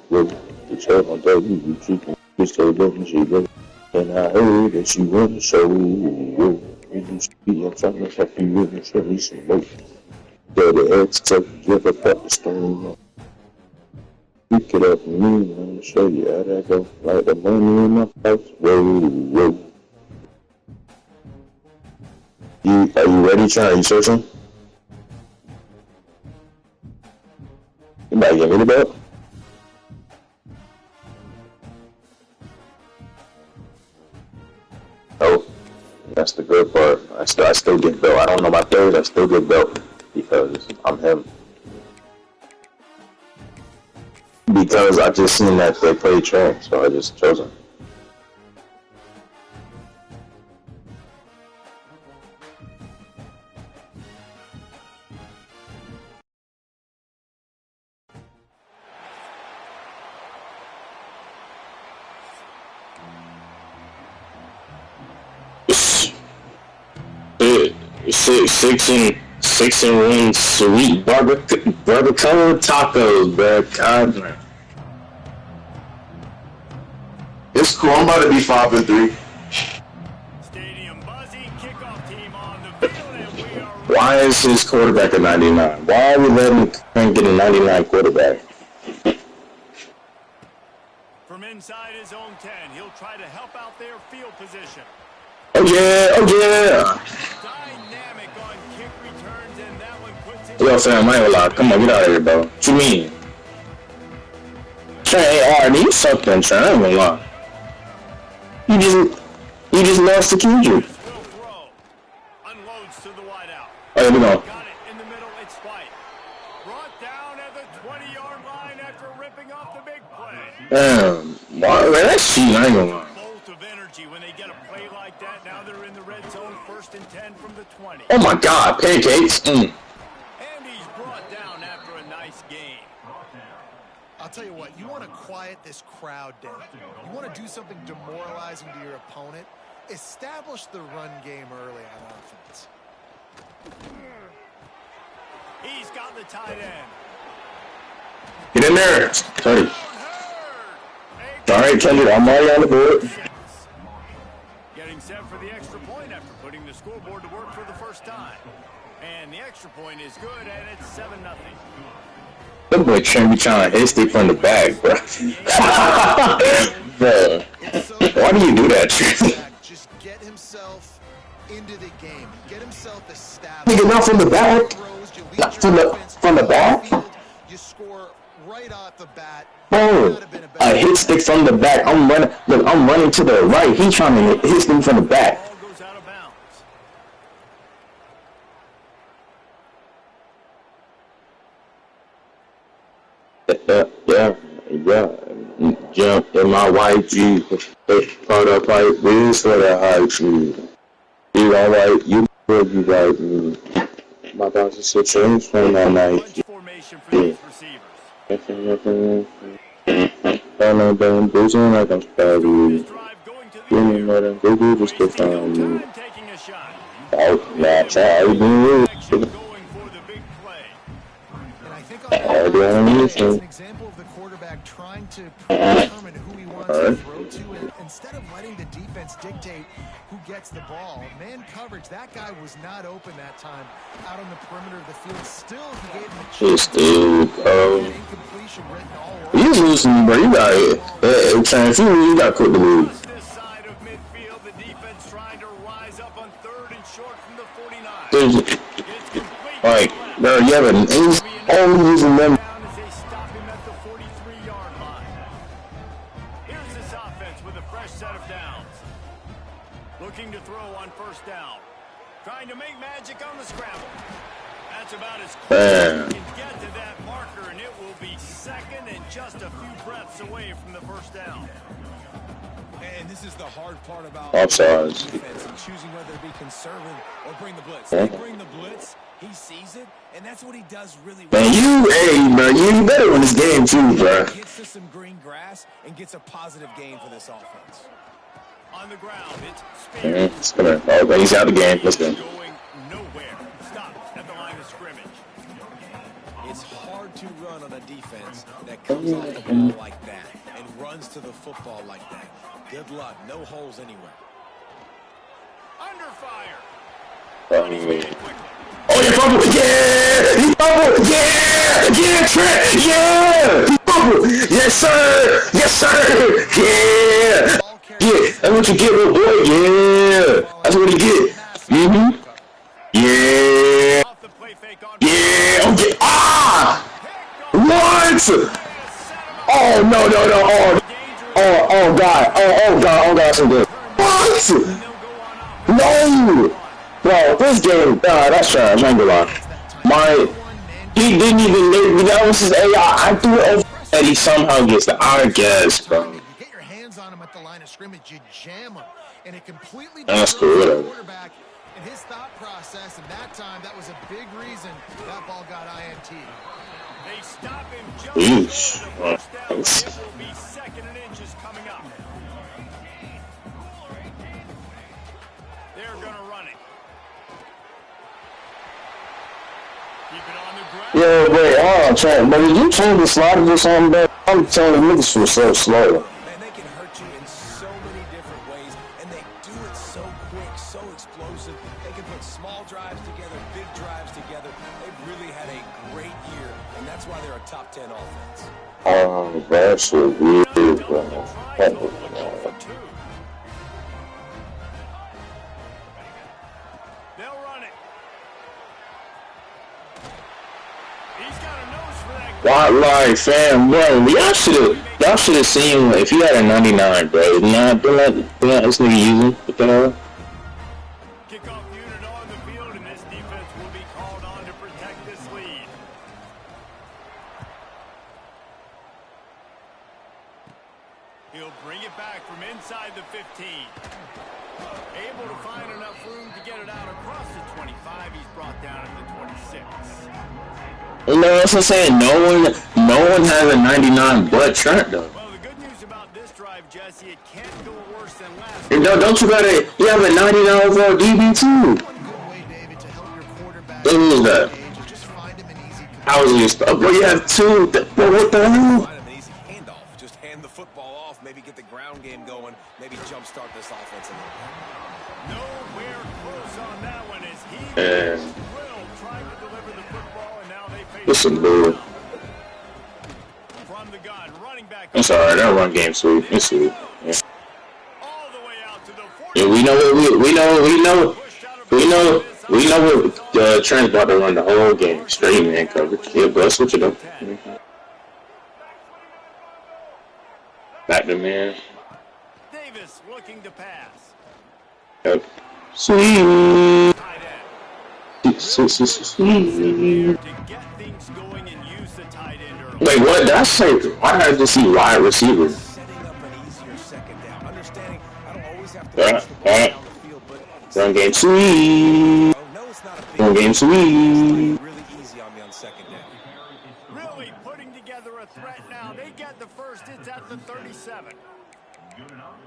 whoa. The child on that you treating just so long she low. And I heard that she wanted so whoa. And you see I'm trying to help you with and show me some more. Daddy asked to give up the stone. Pick it up me and show you how that go. Like the money in my house. Whoa, whoa. Are you ready, Chad? Are you searching? You might get me the belt. Oh, that's the good part. I still get belt. I don't know my thirds. I still get belt because I'm him. Because I just seen that they play track, so I just chose him. Six and one sweet barbacoa tacos, bro. God, man. It's cool. I'm about to be 5-3. Stadium buzzing, kickoff team on the field, and we are. Why is his quarterback a 99? Why are we letting him get a 99 quarterback? From inside his own 10, he'll try to help out their field position. Oh yeah, oh yeah. Dynamic on kick returns, and that one puts it. Yo, fam, I ain't gonna lie. Come on, get out of here, bro. What you mean? Trey, already you sucked then, Trey. I ain't gonna lie. You just lost to Kendrick. Unloads to the wideout. Oh, here we go. Got it in the middle. It's White. Brought down at the 20-yard line after ripping off the big play. Damn, why? Man, that's cheating. I ain't gonna lie. Bolt of energy when they get a play like that. Now they're in the red zone, 1st and 10 from the 20. Oh my God, pancakes. And he's brought down after a nice game. I'll tell you what, you want to quiet this crowd down. You want to do something demoralizing to your opponent. Establish the run game early on offense. He's got the tight end. Get in there. Sorry. All right, Kendrick, I'm already on the board. Getting set for the extra point after putting the scoreboard to work for the first time. And the extra point is good, and it's 7-0. That boy Trent be trying to hit stick from the back, bro. Bro, why do you do that, Trent? Just get himself into the game. Get himself established. Nigga, not from the back. Not from the back. You score right off the bat. Bro, a hit stick from the back. I'm running. Look, I'm running to the right. He's trying to hit stick from the back. Ball goes out of bounds. Yeah. Jump in my white Jeep. Part up like this for the high Jeep. You alright? You like me. My boss is such a from that night. Formation for these receivers. I'm boozing like I'm spaghetti. You know them Google just to find me. Taking a shot. Oh, yeah, try to be rude. Going for the big play. And I think I do it's an anything. example of the quarterback trying to determine who he wants to throw to, and instead of letting the defense dictate who gets the ball. Man coverage, that guy was not open that time out on the perimeter of the field. Still, he gave him a chance. Incompletion written all over. You losing, bro. You got it. If you lose, you got to quit the league. This side of midfield, the defense trying to rise up on 3rd and short from the 49. Like, bro, you have an ace. Only using them. Down as they stop him at the 43-yard line. Here's this offense with a fresh set of downs. Looking to throw on 1st down. Trying to make magic on the scramble. That's about as close as you can get to that marker, and it will be 2nd and just a few breaths away from the 1st down. And this is the hard part about offsides. Defense and choosing whether to be conservative or bring the blitz. They bring the blitz, he sees it, and that's what he does really well. Man, you better win this game too, bro. Gets to some green grass and gets a positive gain for this offense. On the ground, it's Spinner. Oh, he's out of the game. Let's go. Going nowhere. Stopped at the line of scrimmage. It's hard to run on a defense that comes off the ball like that and runs to the football like that. Good luck. No holes anywhere. Under fire. Oh, you fumbled! Yeah! He fumbled! Yeah! Yeah, Trent! Yeah! He fumbled! Yes, sir! Yes, sir! Yeah! Yeah! That's what you get, little boy! Yeah! That's what he get! Mm-hmm. Yeah! Off the play fake on. Yeah! Okay! Ah! What? Oh, no, no, no! Oh, God! Oh, God! Oh, God! So good! What? No! Bro, this game, that's trash, I ain't gonna lie. He didn't even, that was his AI. I threw it over and he somehow gets the, I guess, bro. You get your hands on him at the line of scrimmage, you jam him, and it completely That's destroys cool, the whatever. quarterback and his thought process, and that time, that was a big reason that ball got INT. They stop him just Yeesh. before the first down. It will be second and inches coming up. They're going to run it. Keep it on the ground. Yo, wait, Trent, but did you change the sliders or something, bro? I'm telling you, niggas were so slow. Man, they can hurt you in so many different ways, and they do it so quick, so explosive. They can put small drives together, big drives together. They've really had a great year, and that's why they're a top 10 offense. Oh, that's so weird, bro. They'll run it. He's got a nose for that. Why, like, fam, bro, y'all should've seen, if you had a 99, bro, don't let this nigga use him, what the hell? Kickoff unit on the field, and this defense will be called on to protect this lead. He'll bring it back from inside the 15. Able to find enough room to get it out across the 25. He's brought down at the 26. You know what I'm saying? No one has a 99 but Trent, though. Well, the good news about this drive, Jesse, it can't go worse than last. Don't you you have a 99 overall DB too? One good way, David, to help your quarterback What is that? is just find him an easy How is you stuff? Bro, you have two. Bro, what the hell? Find an easy handoff. Just hand the football off, maybe get the ground game going, maybe jumpstart this offense a little bit. Nowhere close on that one as he Yeah. was thrilled trying to deliver the football, and now they face This some bull. from the gun, running back. I'm sorry, that run game sweet. It's sweet. Yeah. All the way out to the 40. Yeah, we know what Trent's about to run the whole game. Straight man coverage. Yeah, but let's switch it up. Back to man. Davis looking to pass. Yep. Sweet. Tight end. Sweet. To get things going and use the tight end early. Wait, what? Did I say? Why did I just see wide receiver? Setting up an easier second down. Understanding I don't always have to Yeah, push the ball yeah. down the field, but Run game sweet. no, it's not a big Run game sweet. really easy on me on second down. Really putting together a threat now. They get the first. It's at the 37.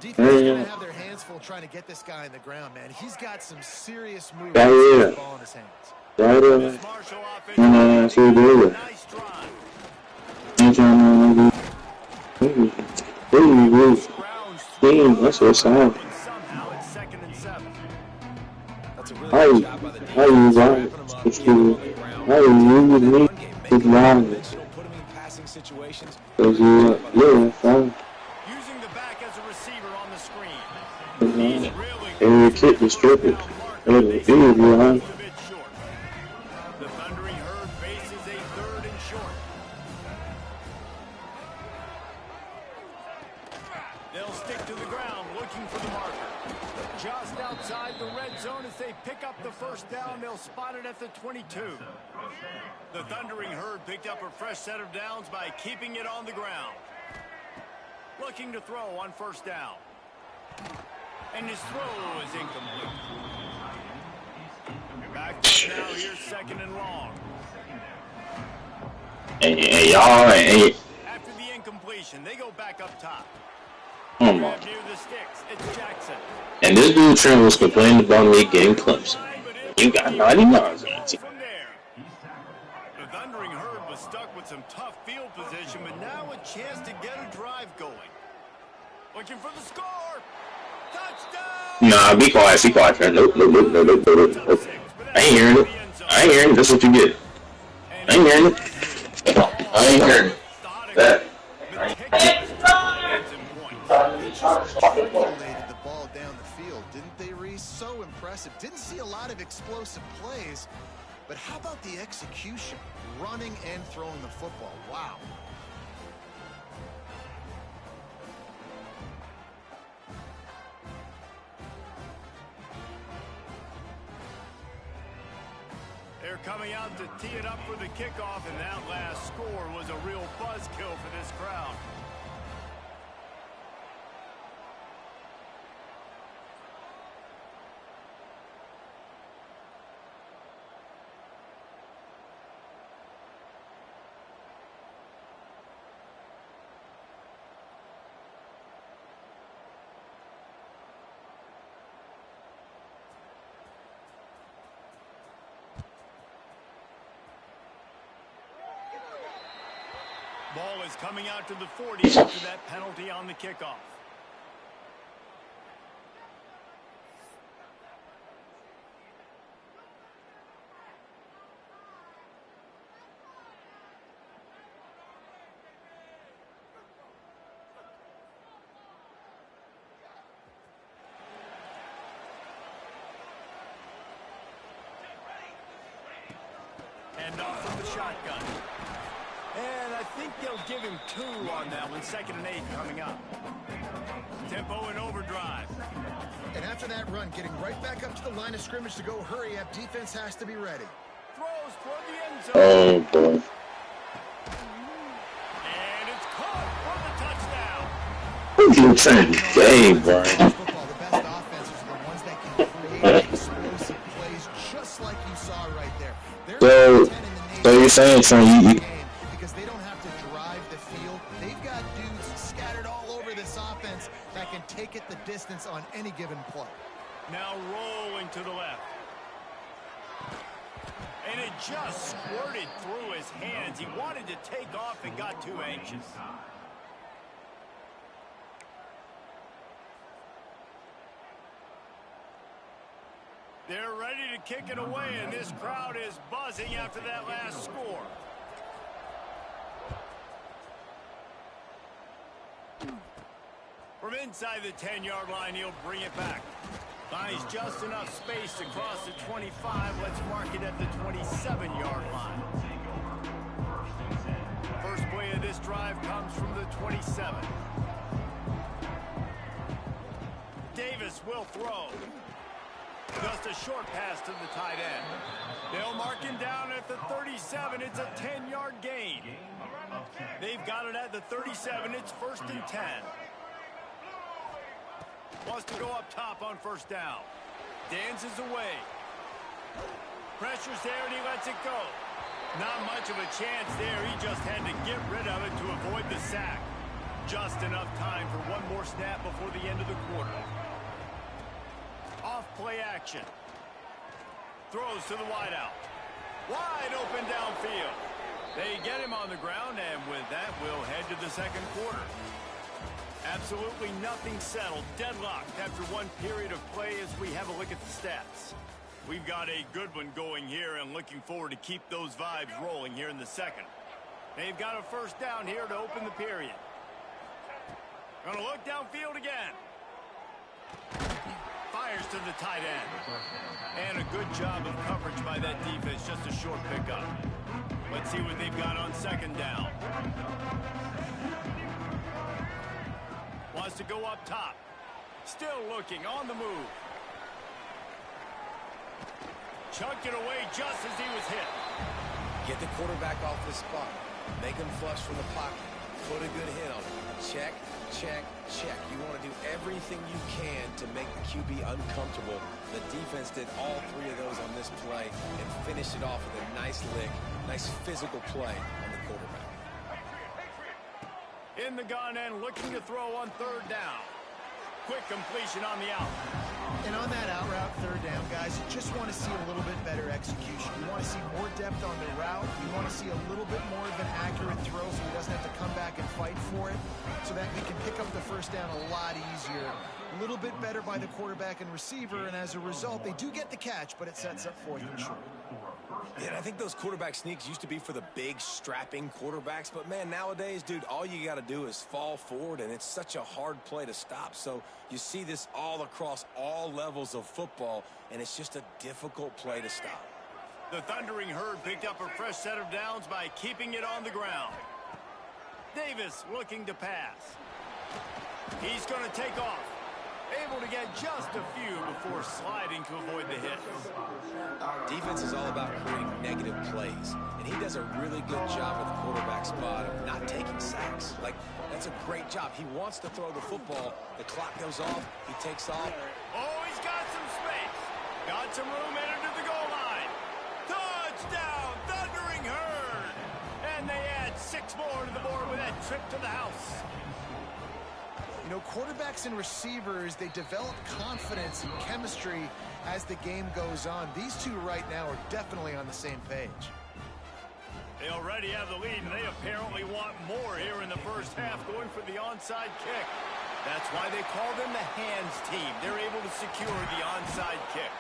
Defense is going to have their hands full trying to get this guy in the ground, man. He's got some serious moves Yeah, with yeah. the ball in his hands. Right This Marshall offense. so good. Nice drive. Grounds That's what's up. and somehow it's second and 7. That's a really How good you, job by the how you right? It's good. How you with me? It's wrong. You don't put him in passing situations. Cause you, yeah, fine. Using the back as a receiver on the screen. He's really And you kick the strippers. And it is behind. a bit short. The Thundering Herd faces a third and short. They'll stick to the ground looking for the marker. Just outside the red zone as they pick up the first down. They'll spot it at the 22. The Thundering Herd picked up a fresh set of downs by keeping it on the ground. Looking to throw on first down. And his throw is incomplete. Back up now, here's second and long. And y'all, and After the incompletion, they go back up top. oh my. Grab near the sticks, it's Jackson. And this dude Trent was complaining about me getting Clemson. You got 99s on your team. From there, the Thundering Herd was with some tough field position, but now a chance to get a drive going. Looking for the score. Touchdown! Nah, be quiet, friend. Nope. I ain't hearing it. I ain't hearing it. That's what you get. I ain't hearing it. I ain't hearing it. That. Circulated the ball down the field, didn't they, Reese? So impressive. Didn't see a lot of explosive plays, but how about the execution? Running and throwing the football. Wow. They're coming out to tee it up for the kickoff, and that last score was a real buzzkill for this crowd. Ball is coming out to the 40 after that penalty on the kickoff. And off from the shotgun. And I think they'll give him 2 on that one. 2nd and 8 coming up. Tempo and overdrive. And after that run, getting right back up to the line of scrimmage to go hurry up. Defense has to be ready. Throws toward the end zone. Oh, boy. And it's caught for the touchdown. Who's you trying to game, Brian? Football, the best offenses are the ones that can create explosive plays just like you saw right there. So you're saying, Trent, because they don't have to drive the field. They've got dudes scattered all over this offense that can take it the distance on any given play. Now rolling to the left. And it just squirted through his hands. He wanted to take off and got too anxious. They're ready to kick it away, and this crowd is buzzing after that last score. From inside the 10-yard line, he'll bring it back. Finds just enough space to cross the 25. Let's mark it at the 27-yard line. First play of this drive comes from the 27. Davis will throw. Just a short pass to the tight end. They'll mark him down at the 37. It's a 10-yard gain. They've got it at the 37. It's 1st and 10. Wants to go up top on 1st down. Dances away. Pressure's there and he lets it go. Not much of a chance there. He just had to get rid of it to avoid the sack. Just enough time for one more snap before the end of the quarter. Off play action. Throws to the wideout. Wide open downfield. They get him on the ground, and with that, we'll head to the 2nd quarter. Absolutely nothing settled. Deadlocked after one period of play as we have a look at the stats. We've got a good one going here and looking forward to keep those vibes rolling here in the 2nd. They've got a 1st down here to open the period. Gonna look downfield again. Fires to the tight end. And a good job of coverage by that defense. Just a short pickup. Let's see what they've got on 2nd down. Wants to go up top. Still looking on the move. Chucked it away just as he was hit. Get the quarterback off the spot. Make him flush from the pocket. Put a good hit on him. Check, check, check. You want to do everything you can to make the QB uncomfortable. The defense did all 3 of those on this play and finished it off with a nice lick, nice physical play on the quarterback. In the gun and looking to throw on 3rd down. Quick completion on the out. And on that out route, 3rd third down, guys, you just want to see a little bit better execution. You want to see more depth on the route. You want to see a little bit more of an accurate throw so he doesn't have to come back and fight for it, so that we can pick up the first down a lot easier. A little bit better by the quarterback and receiver, and as a result, they do get the catch, but it sets up 4th and short. Yeah, and I think those quarterback sneaks used to be for the big, strapping quarterbacks. But, man, nowadays, dude, all you got to do is fall forward, and it's such a hard play to stop. So you see this all across all levels of football, and it's just a difficult play to stop. The Thundering Herd picked up a fresh set of downs by keeping it on the ground. Davis looking to pass. He's going to take off. Able to get just a few before sliding to avoid the hit. Defense is all about creating negative plays, and he does a really good job at the quarterback spot of not taking sacks. Like, that's a great job. He wants to throw the football. The clock goes off. He takes off. Oh, he's got some space. Got some room headed to the goal line. Touchdown, Thundering Herd. And they add 6 more to the board with that trip to the house. You know, quarterbacks and receivers, they develop confidence and chemistry as the game goes on. These two right now are definitely on the same page. They already have the lead, and they apparently want more here in the first half, going for the onside kick. That's why they call them the hands team. They're able to secure the onside kick.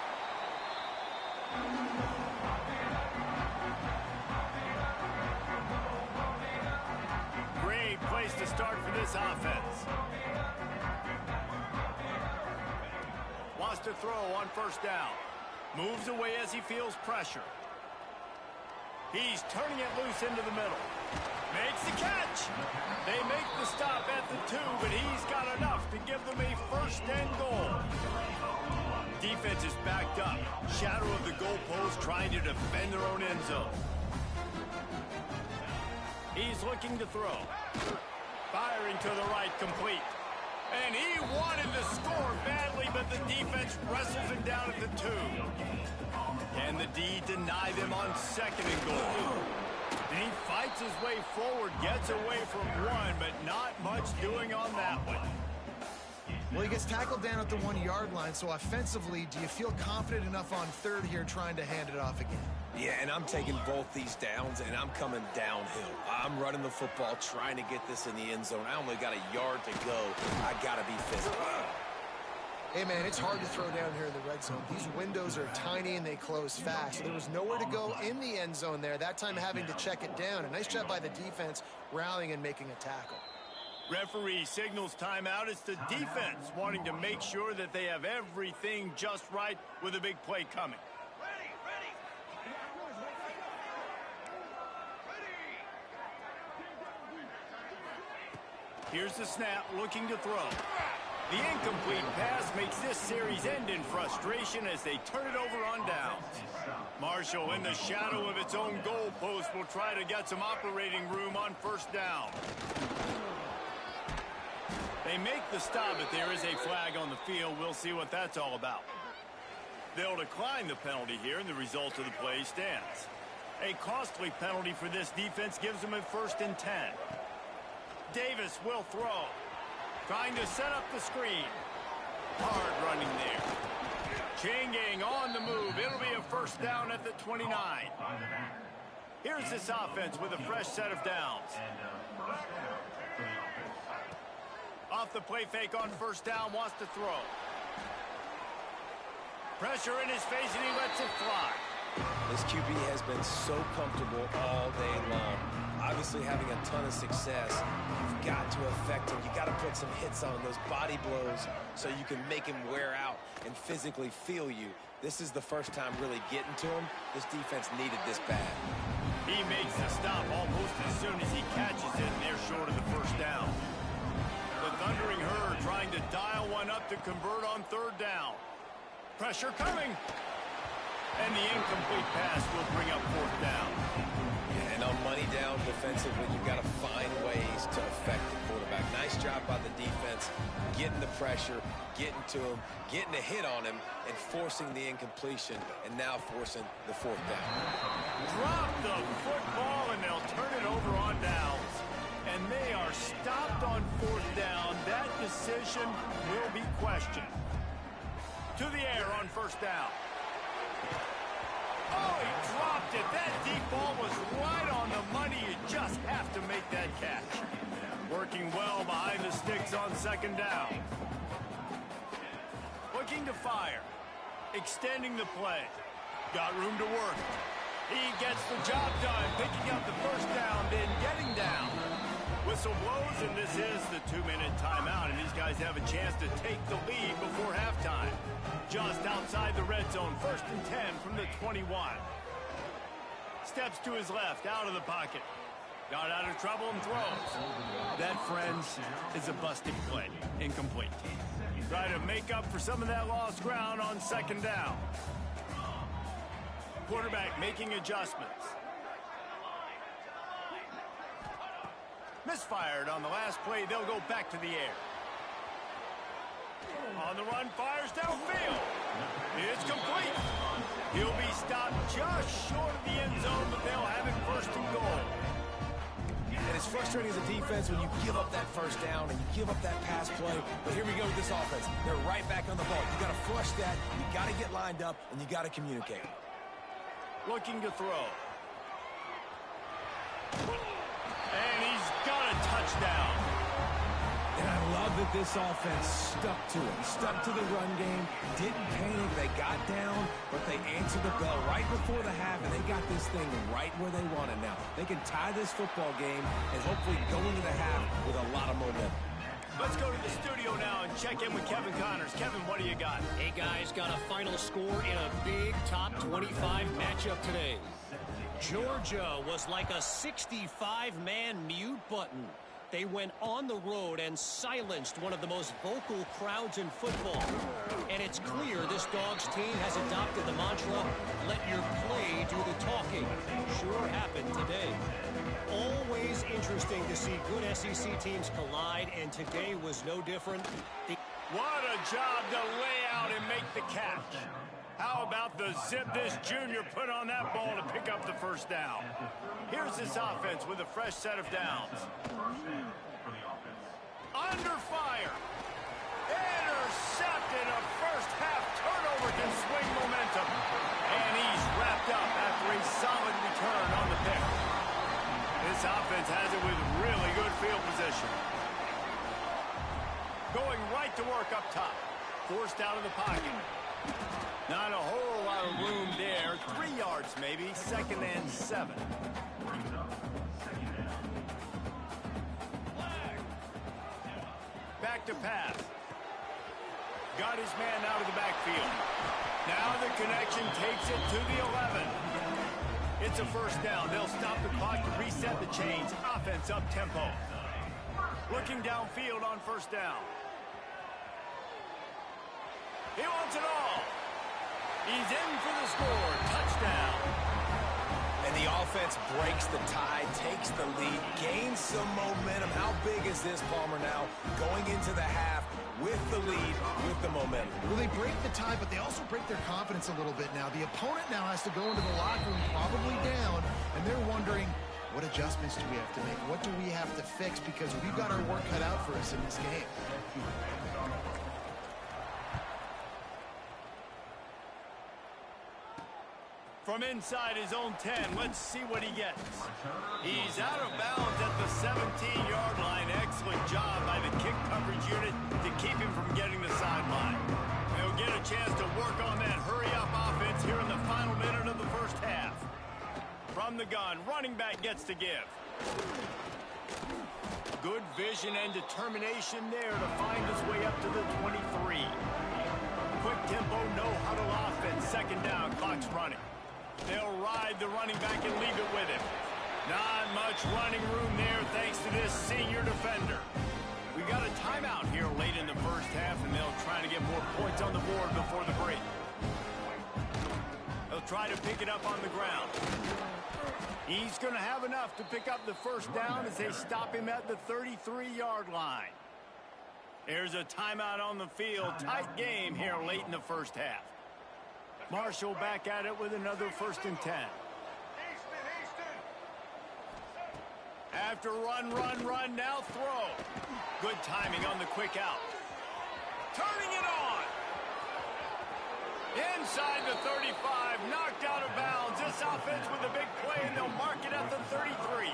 Great place to start for this offense. Wants to throw on first down. Moves away as he feels pressure. He's turning it loose into the middle. Makes the catch. They make the stop at the 2, but he's got enough to give them a first and goal. Defense is backed up. Shadow of the goalpost trying to defend their own end zone. He's looking to throw. Firing to the right, complete. And he wanted to score badly, but the defense wrestles him down at the 2. Can the D deny them on 2nd and goal? And he fights his way forward, gets away from 1, but not much doing on that one. Well, he gets tackled down at the 1-yard line, so offensively, do you feel confident enough on 3rd here trying to hand it off again? Yeah, and I'm taking both these downs, and I'm coming downhill. I'm running the football, trying to get this in the end zone. I only got a yard to go. I got to be physical. Hey, man, it's hard to throw down here in the red zone. These windows are tiny and they close fast. So there was nowhere to go in the end zone there, that time having to check it down. A nice job by the defense rallying and making a tackle. Referee signals timeout. It's the defense wanting to make sure that they have everything just right with a big play coming. Here's the snap, looking to throw. The incomplete pass makes this series end in frustration as they turn it over on downs. Marshall, in the shadow of its own goalpost, will try to get some operating room on first down. They make the stop, but there is a flag on the field. We'll see what that's all about. They'll decline the penalty here, and the result of the play stands. A costly penalty for this defense gives them a 1st and 10. Davis will throw. Trying to set up the screen. Hard running there. Changing on the move. It'll be a first down at the 29. Here's this offense with a fresh set of downs. Off the play fake on first down, wants to throw. Pressure in his face, and he lets it fly. This QB has been so comfortable all day long. Obviously having a ton of success. You've got to affect him. You got to put some hits on those body blows so you can make him wear out and physically feel you. This is the first time really getting to him. This defense needed this bad. He makes the stop almost as soon as he catches it, and they're short of the first down. The Thundering Herd trying to dial one up to convert on 3rd down. Pressure coming. And the incomplete pass will bring up 4th down. And on money down defensively, you've got to find ways to affect the quarterback. Nice job by the defense, getting the pressure, getting to him, getting a hit on him, and forcing the incompletion, and now forcing the 4th down. Drop the football, and they'll turn it over on downs. And they are stopped on 4th down. That decision will be questioned. to the air on first down. Oh, he dropped it. That deep ball was right on the money. You just have to make that catch. Working well behind the sticks on second down. Looking to fire. Extending the play. Got room to work. He gets the job done, picking up the first down, then getting down. Whistle blows, and this is the 2-minute timeout, and these guys have a chance to take the lead before halftime. Just outside the red zone, 1st and 10 from the 21. Steps to his left, out of the pocket. Got out of trouble and throws. That, friends, is a busted play. Incomplete. Try to make up for some of that lost ground on second down. Quarterback making adjustments. Misfired on the last play. They'll go back to the air. On the run, fires downfield. It's complete. He'll be stopped just short of the end zone, but they'll have it 1st and goal. And it's frustrating as a defense when you give up that first down and you give up that pass play. But here we go with this offense. They're right back on the ball. You got to flush that. You got to get lined up, and you got to communicate. Looking to throw. And he's got a touchdown. And I love that this offense stuck to it. Stuck to the run game. Didn't panic. They got down, but they answered the bell right before the half, and they got this thing right where they want it now. They can tie this football game and hopefully go into the half with a lot of momentum. Let's go to the studio now and check in with Kevin Connors. Kevin, what do you got? Hey, guys, got a final score in a big top 25 matchup today. Georgia was like a 65-man mute button. They went on the road and silenced one of the most vocal crowds in football. And it's clear this Dogs team has adopted the mantra, let your play do the talking. Sure happened today. Always interesting to see good SEC teams collide, and today was no different. What a job to lay out and make the catch. How about the zip this junior put on that ball to pick up the first down? Here's this offense with a fresh set of downs. Under fire. Intercepted. A first half turnover can swing momentum. And he's wrapped up after a solid return on the pick. This offense has it with really good field position. Going right to work up top. Forced out of the pocket. Not a whole lot of room there. 3 yards maybe. 2nd and 7. Back to pass. Got his man out of the backfield. Now the connection takes it to the 11. It's a first down. They'll stop the clock to reset the chains. Offense up tempo. Looking downfield on first down. He wants it all. He's in for the score. Touchdown. And the offense breaks the tie, takes the lead, gains some momentum. How big is this, Palmer, now? Going into the half with the lead, with the momentum. Well, they break the tie, but they also break their confidence a little bit now. The opponent now has to go into the locker room probably down, and they're wondering, what adjustments do we have to make? What do we have to fix? Because we've got our work cut out for us in this game. From inside his own 10, let's see what he gets. He's out of bounds at the 17-yard line. Excellent job by the kick coverage unit to keep him from getting the sideline. They'll get a chance to work on that hurry-up offense here in the final minute of the first half. From the gun, running back gets to give. Good vision and determination there to find his way up to the 23. Quick tempo, no huddle offense. 2nd down, clock's running. They'll ride the running back and leave it with him. Not much running room there thanks to this senior defender. We got a timeout here late in the first half, and they'll try to get more points on the board before the break. They'll try to pick it up on the ground. He's going to have enough to pick up the first down as they stop him at the 33-yard line. There's a timeout on the field. Tight game here late in the first half. Marshall back at it with another 1st and 10. After run, now throw. Good timing on the quick out. Turning it on. Inside the 35, knocked out of bounds. This offense with a big play, and they'll mark it at the 33.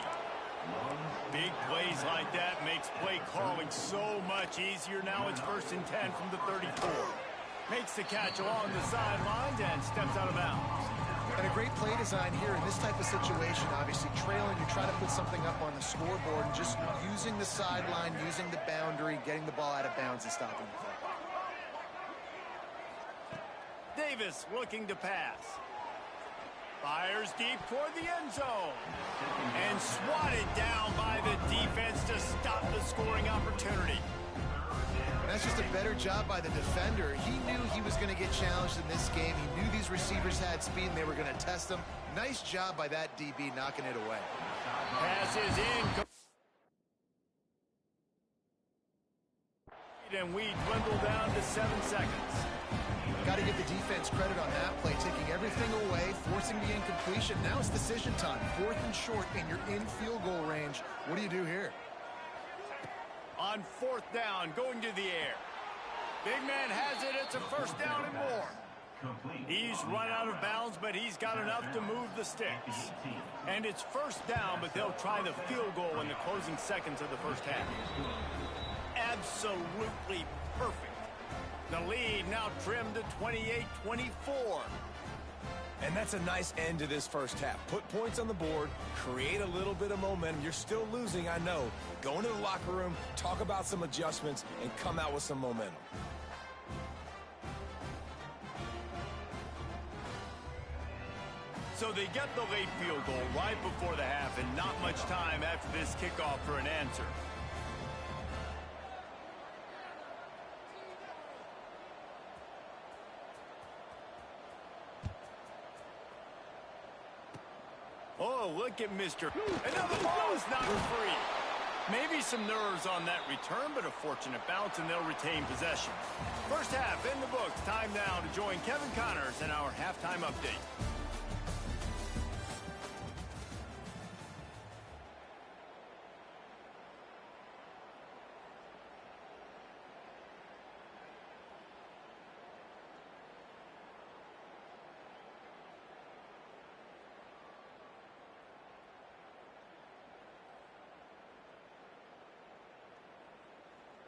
Big plays like that makes play calling so much easier. Now it's 1st and 10 from the 34. Makes the catch along the sidelines and steps out of bounds. And a great play design here in this type of situation. Obviously trailing, you try to put something up on the scoreboard, and just using the sideline, using the boundary, getting the ball out of bounds and stopping the play. Davis looking to pass. Fires deep toward the end zone. And swatted down by the defense to stop the scoring opportunity. That's just a better job by the defender. He knew he was going to get challenged in this game. He knew these receivers had speed and they were going to test him. Nice job by that DB knocking it away. Pass is in. And we dwindle down to 7 seconds. Got to give the defense credit on that play, taking everything away, forcing the incompletion. Now it's decision time. 4th and short, and you're in field goal range. What do you do here? On 4th down, going to the air. Big man has it. It's a 1st down and more. He's run out of bounds, but he's got enough to move the sticks. And it's 1st down, but they'll try the field goal in the closing seconds of the 1st half. Absolutely perfect. The lead now trimmed to 28-24. And that's a nice end to this 1st half. Put points on the board, create a little bit of momentum. You're still losing, I know. Go into the locker room, talk about some adjustments, and come out with some momentum. So they get the late field goal right before the half, and not much time after this kickoff for an answer. Oh, look at Mr. Another ball is knocked free. Maybe some nerves on that return, but a fortunate bounce, and they'll retain possession. 1st half in the books. Time now to join Kevin Connors in our halftime update.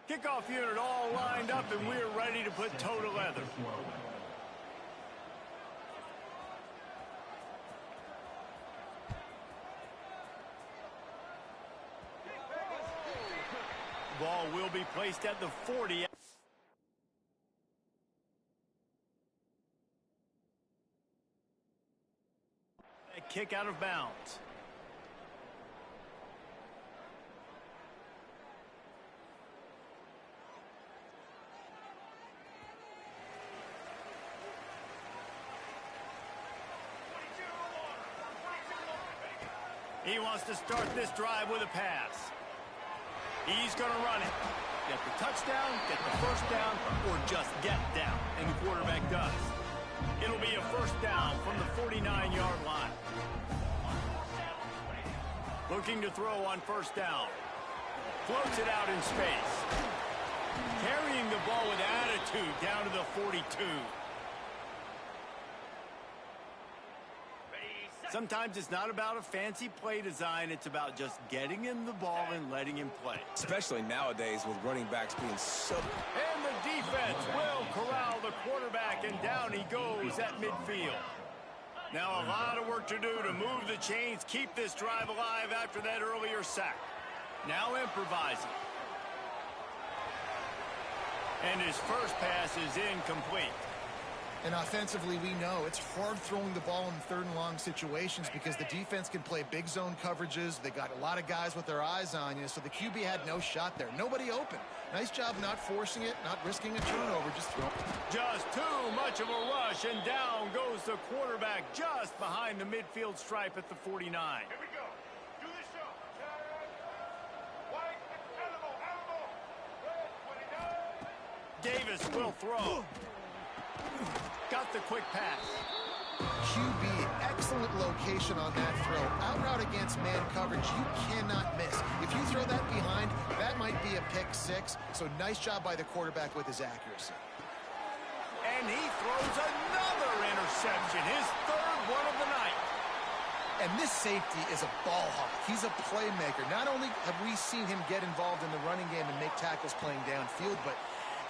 Kickoff unit all lined up, and we're ready to put toe to leather. Ball will be placed at the 40. A kick out of bounds. He wants to start this drive with a pass. He's going to run it. Get the touchdown, get the 1st down, or just get down. And the quarterback does. It'll be a 1st down from the 49-yard line. Looking to throw on 1st down. Floats it out in space. Carrying the ball with attitude down to the 42. Sometimes it's not about a fancy play design. It's about just getting him the ball and letting him play. Especially nowadays with running backs being so... And the defense will corral the quarterback, and down he goes at midfield. Now a lot of work to do to move the chains, keep this drive alive after that earlier sack. Now improvising. And his 1st pass is incomplete. And offensively, we know it's hard throwing the ball in 3rd and long situations because the defense can play big zone coverages. They got a lot of guys with their eyes on you, so the QB had no shot there. Nobody open. Nice job not forcing it, not risking a turnover, just throwing. Just too much of a rush, and down goes the quarterback just behind the midfield stripe at the 49. Here we go. Do the show. White, elbow. Davis will throw. Got the quick pass. QB, excellent location on that throw. Out route against man coverage, you cannot miss. If you throw that behind, that might be a pick 6. So nice job by the quarterback with his accuracy. And he throws another interception, his third one of the night. And this safety is a ball hawk. He's a playmaker. Not only have we seen him get involved in the running game and make tackles playing downfield, but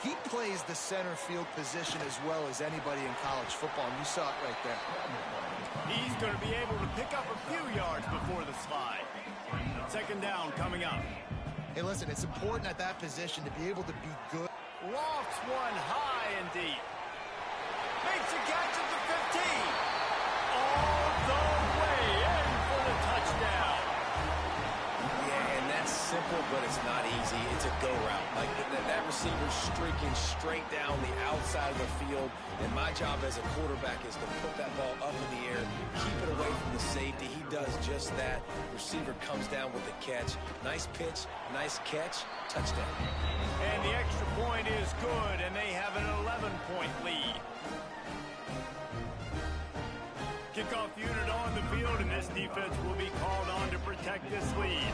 he plays the center field position as well as anybody in college football, and you saw it right there. He's going to be able to pick up a few yards before the slide. Second down coming up. Hey, listen, it's important at that position to be able to be good. Lofts one high and deep. Makes a catch at the 15. All the way in for the touchdown. Yeah, and that's simple, but it's not easy. It's a go route. Like that receiver's streaking straight down the outside of the field, and my job as a quarterback is to put that ball up in the air, keep it away from the safety. He does just that. Receiver comes down with the catch. Nice pitch, nice catch, touchdown. And the extra point is good, and they have an 11-point lead. Kickoff unit on the field, and this defense will be called on to protect this lead.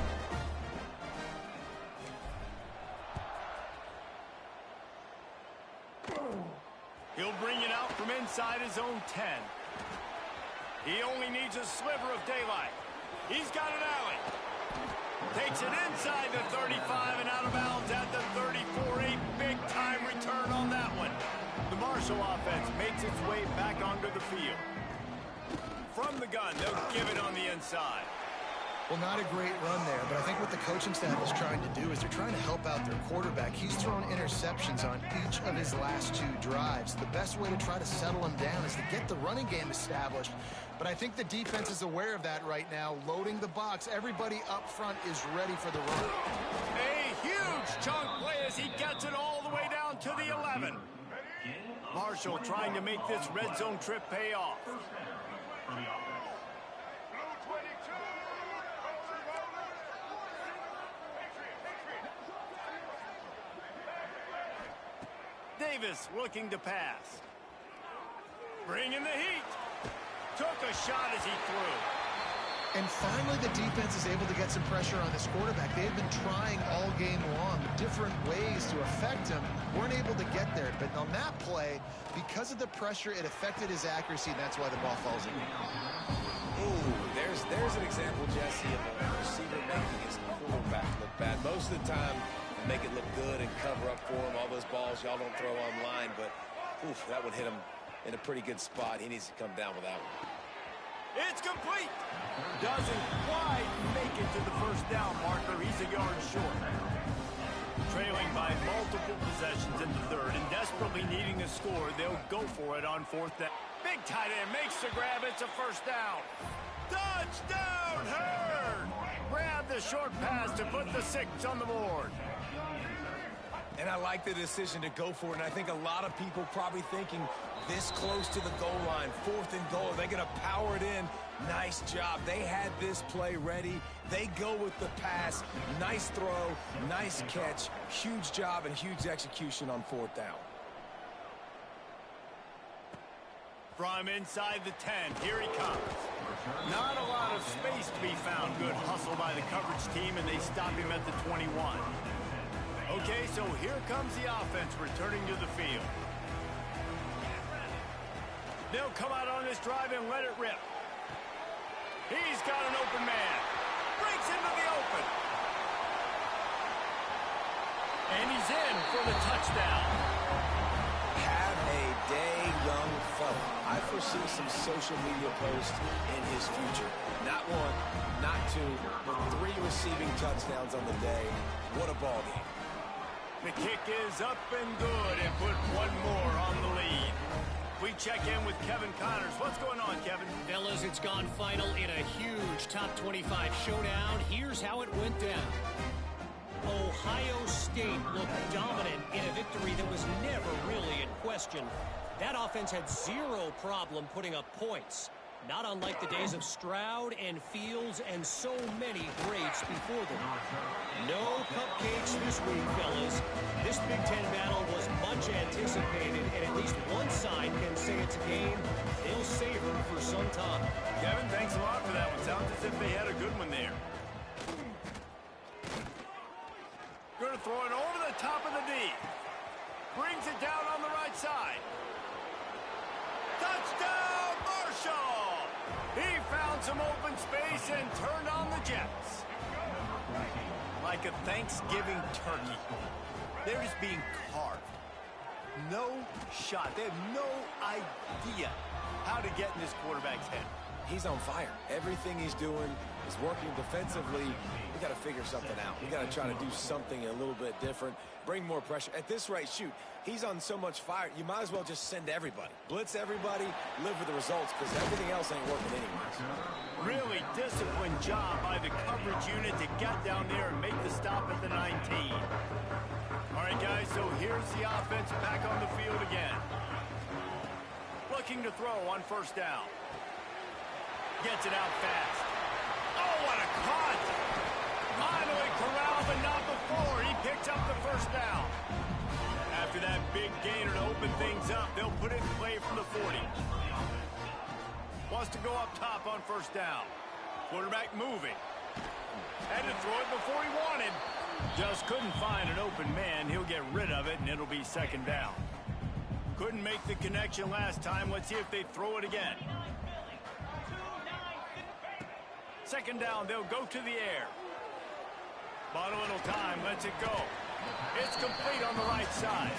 He'll bring it out from inside his own 10. He only needs a sliver of daylight. He's got an alley. Takes it inside the 35 and out of bounds at the 34. A big-time return on that one. The Marshall offense makes its way back onto the field. From the gun, they'll give it on the inside. Well, not a great run there, but I think what the coaching staff is trying to do is they're trying to help out their quarterback. He's thrown interceptions on each of his last 2 drives. The best way to try to settle him down is to get the running game established. But I think the defense is aware of that right now, loading the box. Everybody up front is ready for the run. A huge chunk play as he gets it all the way down to the 11. Marshall trying to make this red zone trip pay off. Davis looking to pass. Bringing the heat. Took a shot as he threw. And finally, the defense is able to get some pressure on this quarterback. They've been trying all game long different ways to affect him. Weren't able to get there. But on that play, because of the pressure, it affected his accuracy, and that's why the ball falls in. Ooh, there's an example, Jesse, of a receiver making his quarterback look bad. Most of the time, they make it look good and cover up for him. All those balls y'all don't throw online, but oof, that would hit him in a pretty good spot. He needs to come down with that one. It's complete. Doesn't quite make it to the first down marker. He's a yard short. Trailing by multiple possessions in the third and desperately needing a score, they'll go for it on 4th down. Big tight end makes the grab. It's a first down. Touchdown, Hurd! Grab the short pass to put the 6 on the board. And I like the decision to go for it, and I think a lot of people probably thinking this close to the goal line, 4th and goal, are they going to power it in? Nice job. They had this play ready. They go with the pass. Nice throw, nice catch, huge job and huge execution on 4th down. From inside the 10, here he comes. Not a lot of space to be found. Good hustle by the coverage team, and they stop him at the 21. Okay, so here comes the offense returning to the field. They'll come out on this drive and let it rip. He's got an open man. Breaks into the open. And he's in for the touchdown. Have a day, young fella. I foresee some social media posts in his future. Not 1, not 2, but 3 receiving touchdowns on the day. What a ball game. The kick is up and good and put 1 more on the lead. We check in with Kevin Connors. What's going on, Kevin? Fellas, it's gone final in a huge top 25 showdown. Here's how it went down. Ohio State looked dominant in a victory that was never really in question. That offense had 0 problem putting up points. Not unlike the days of Stroud and Fields and so many greats before them. No cupcakes this week, fellas. This Big Ten battle was much anticipated, and at least one side can say it's a game they'll savor for some time. Kevin, thanks a lot for that one. Sounds as if they had a good one there. Going to throw it over the top of the D. Brings it down on the right side. Touchdown, Marshall! He found some open space and turned on the Jets. Like a Thanksgiving turkey, they're just being carved. No shot. They have no idea how to get in this quarterback's head. He's on fire. Everything he's doing is working defensively. We got to figure something out. We got to try to do something a little bit different, bring more pressure. At this rate, shoot, he's on so much fire, you might as well just send everybody. Blitz everybody, live with the results, because everything else ain't working anyways. Really disciplined job by the coverage unit to get down there and make the stop at the 19. All right, guys, so here's the offense back on the field again. Looking to throw on first down. Gets it out fast. Oh, what a cut! Finally corralled, but not before. He picks up the first down. After that big gainer to open things up, they'll put it in play from the 40. Wants to go up top on first down. Quarterback moving. Had to throw it before he wanted. Just couldn't find an open man. He'll get rid of it, and it'll be second down. Couldn't make the connection last time. Let's see if they throw it again. Second down, they'll go to the air. Bought a little time, lets it go. It's complete on the right side.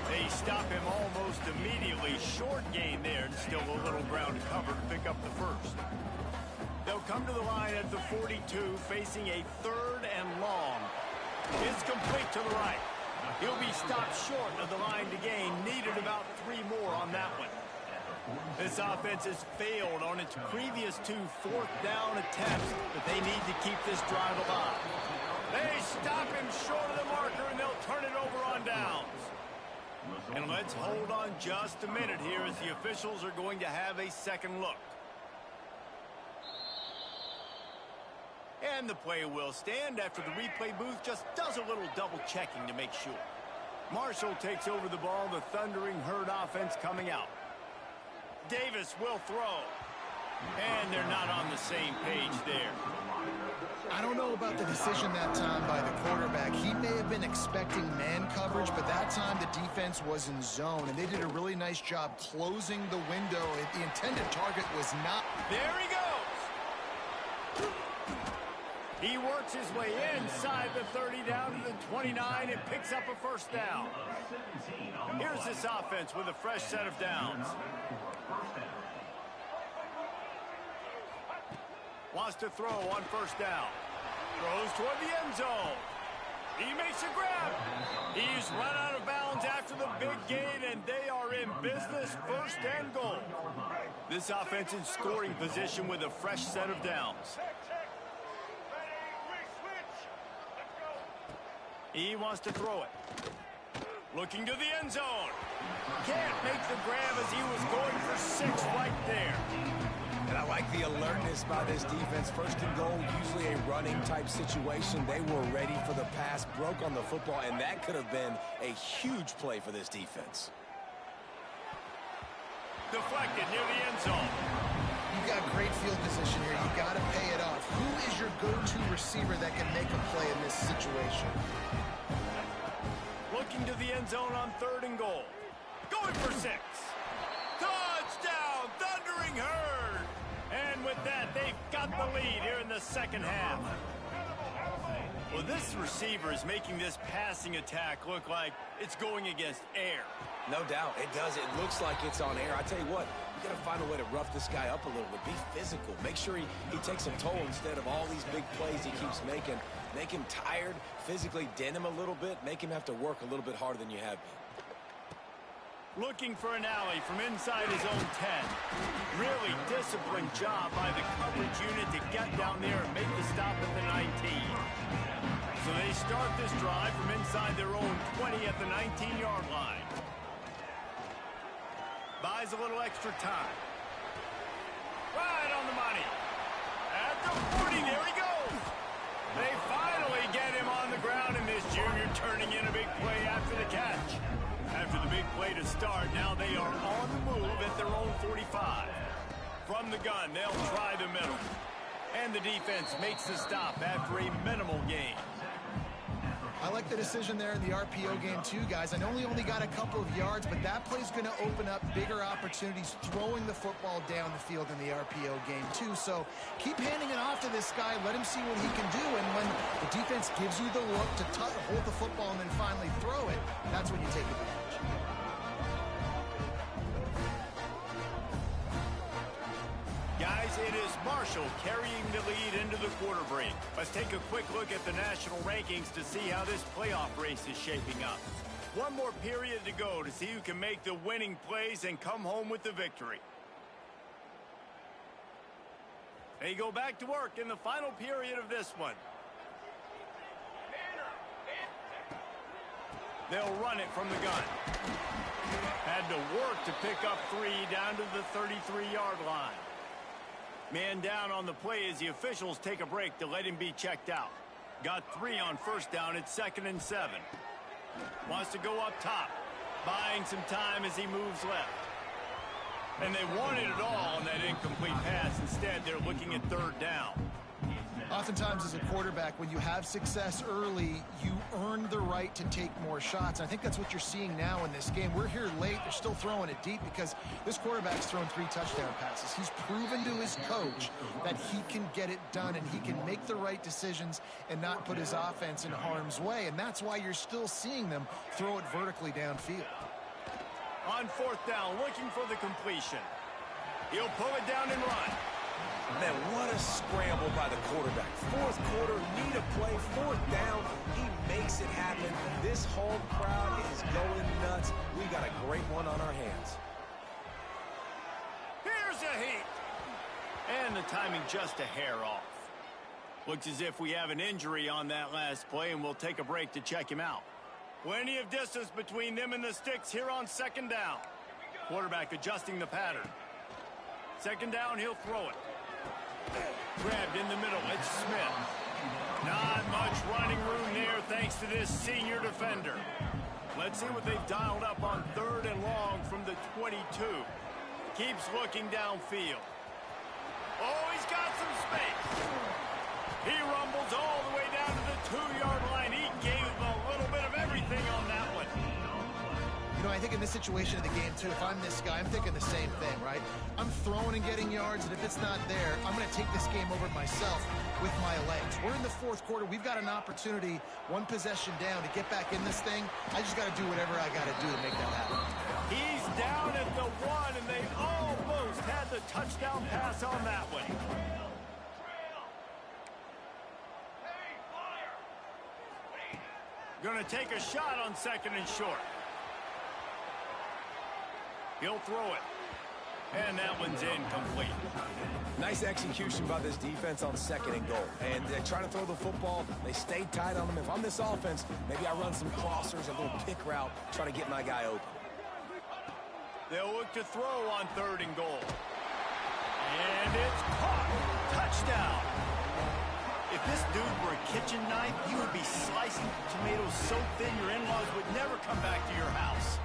They stop him almost immediately. Short gain there, and still a little ground to cover to pick up the first. They'll come to the line at the 42, facing a 3rd and long. It's complete to the right. He'll be stopped short of the line to gain. Needed about 3 more on that one. This offense has failed on its previous 2 fourth-down attempts, but they need to keep this drive alive. They stop him short of the marker, and they'll turn it over on downs. And let's hold on just a minute here as the officials are going to have a second look. And the play will stand after the replay booth just does a little double-checking to make sure. Marshall takes over the ball, the Thundering Herd offense coming out. Davis will throw. And they're not on the same page there. I don't know about the decision that time by the quarterback. He may have been expecting man coverage, but that time the defense was in zone, and they did a really nice job closing the window. The intended target was not. There he goes. He works his way inside the 30 down to the 29 and picks up a first down. Here's this offense with a fresh set of downs. Wants to throw on first down. Throws toward the end zone. He makes a grab. He's run out of bounds after the big gain, and they are in business, 1st and goal. This offense in scoring position with a fresh set of downs. He wants to throw it. Looking to the end zone. Can't make the grab as he was going for 6 right there. And I like the alertness by this defense. 1st and goal, usually a running type situation. They were ready for the pass, broke on the football, and that could have been a huge play for this defense. Deflected near the end zone. You got great field position here. You got to pay it off. Who is your go-to receiver that can make a play in this situation? Looking to the end zone on 3rd and goal. Going for 6. Touchdown, Thundering Herd! And with that, they've got the lead here in the second half. Well, this receiver is making this passing attack look like it's going against air. No doubt, it does. It looks like it's on air. I tell you what, you got to find a way to rough this guy up a little bit. Be physical. Make sure he takes a toll instead of all these big plays he keeps making. Make him tired, physically dent him a little bit, make him have to work a little bit harder than you have been. Looking for an alley from inside his own 10. Really disciplined job by the coverage unit to get down there and make the stop at the 19. So they start this drive from inside their own 20 at the 19-yard line. Buys a little extra time. Right on the money. At the 40, there he goes. They finally get him on the ground, and this junior turning in a big play after the catch. After the big play to start, now they are on the move at their own 45. From the gun, they'll try the middle. And the defense makes the stop after a minimal gain. I like the decision there in the RPO game too, guys. I know he only got a couple of yards, but that play's going to open up bigger opportunities throwing the football down the field in the RPO game too. So keep handing it off to this guy. Let him see what he can do. And when the defense gives you the look to hold the football and then finally throw it, that's when you take advantage. Guys, it is Marshall carrying the lead into the quarter break. Let's take a quick look at the national rankings to see how this playoff race is shaping up. One more period to go to see who can make the winning plays and come home with the victory. They go back to work in the final period of this one. They'll run it from the gun. Had to work to pick up 3 down to the 33-yard line. Man down on the play as the officials take a break to let him be checked out. Got 3 on first down at 2nd and 7. Wants to go up top, buying some time as he moves left. And they wanted it all on that incomplete pass. Instead, they're looking at 3rd down. Oftentimes as a quarterback, when you have success early, you earn the right to take more shots. I think that's what you're seeing now in this game. We're here late. They're still throwing it deep because this quarterback's thrown 3 touchdown passes. He's proven to his coach that he can get it done and he can make the right decisions and not put his offense in harm's way. And that's why you're still seeing them throw it vertically downfield. On 4th down, looking for the completion. He'll pull it down and run. Man, what a scramble by the quarterback. 4th quarter, need a play, 4th down. He makes it happen. This whole crowd is going nuts. We got a great one on our hands. Here's a heat. And the timing just a hair off. Looks as if we have an injury on that last play, and we'll take a break to check him out. Plenty of distance between them and the sticks here on 2nd down. Quarterback adjusting the pattern. 2nd down, he'll throw it. Grabbed in the middle, it's Smith. Not much running room there thanks to this senior defender. Let's see what they've dialed up on 3rd and long from the 22. Keeps looking downfield. Oh, he's got some space. He rumbles all the way down to the 2-yard line. He gave him a little bit of everything on that one. You know, I think in this situation of the game, too, if I'm this guy, I'm thinking the same thing, right? I'm throwing and getting yards, and if it's not there, I'm going to take this game over myself with my legs. We're in the 4th quarter. We've got an opportunity, 1 possession down, to get back in this thing. I just got to do whatever I got to do to make that happen. He's down at the 1, and they almost had the touchdown pass on that one. Going to take a shot on 2nd and short. He'll throw it. And that one's incomplete. Nice execution by this defense on 2nd and goal. And they're trying to throw the football. They stay tight on them. If I'm this offense, maybe I run some crossers, a little pick route, try to get my guy open. They'll look to throw on 3rd and goal. And it's caught. Touchdown. If this dude were a kitchen knife, you would be slicing tomatoes so thin your in-laws would never come back to your house.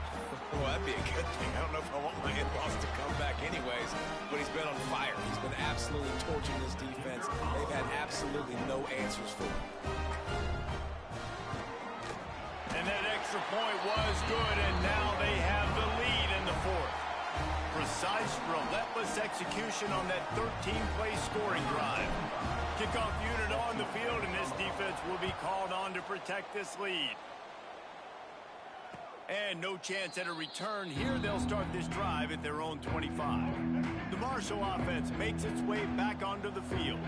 Well, that'd be a good thing. I don't know if I want my in-laws to come back anyways, but he's been on fire. He's been absolutely torching this defense. They've had absolutely no answers for him. And that extra point was good, and now they have the lead in the 4th. Precise, relentless execution on that 13-play scoring drive. Kickoff unit on the field, and this defense will be called on to protect this lead. And no chance at a return here. They'll start this drive at their own 25. The Marshall offense makes its way back onto the field.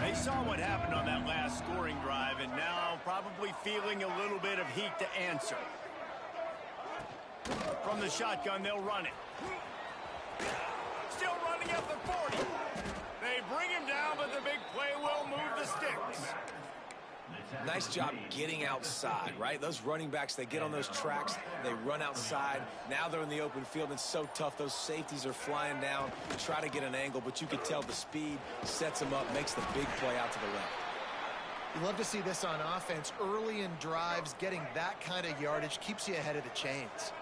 They saw what happened on that last scoring drive, and now probably feeling a little bit of heat to answer. From the shotgun, they'll run it. Still running at the 40. They bring him down, but the big play will move the sticks. Nice job getting outside, right? Those running backs, they get on those tracks, they run outside. Now they're in the open field. It's so tough. Those safeties are flying down, try to get an angle, but you can tell the speed sets them up, makes the big play out to the left. You love to see this on offense. Early in drives, getting that kind of yardage keeps you ahead of the chains.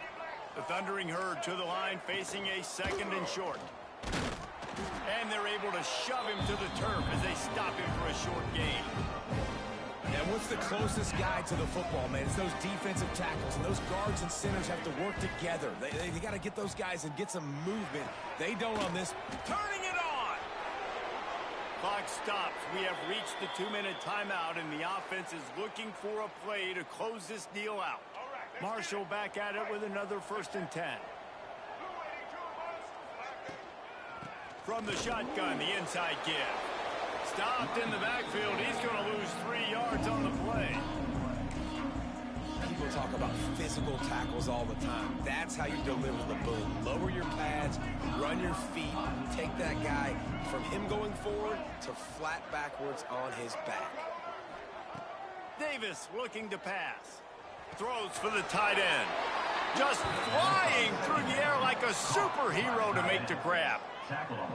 The Thundering Herd to the line, facing a 2nd and short. And they're able to shove him to the turf as they stop him for a short gain. And what's the closest guy to the football, man? It's those defensive tackles, and those guards and centers have to work together. They got to get those guys and get some movement. They don't on this. Turning it on! Clock stops. We have reached the 2-minute timeout, and the offense is looking for a play to close this deal out. Marshall back at it with another 1st and 10. From the shotgun, the inside give. Stopped in the backfield. He's going to lose 3 yards on the play. People talk about physical tackles all the time. That's how you deliver the boom. Lower your pads, run your feet, take that guy from him going forward to flat backwards on his back. Davis looking to pass. Throws for the tight end. Just flying through the air like a superhero to make the grab.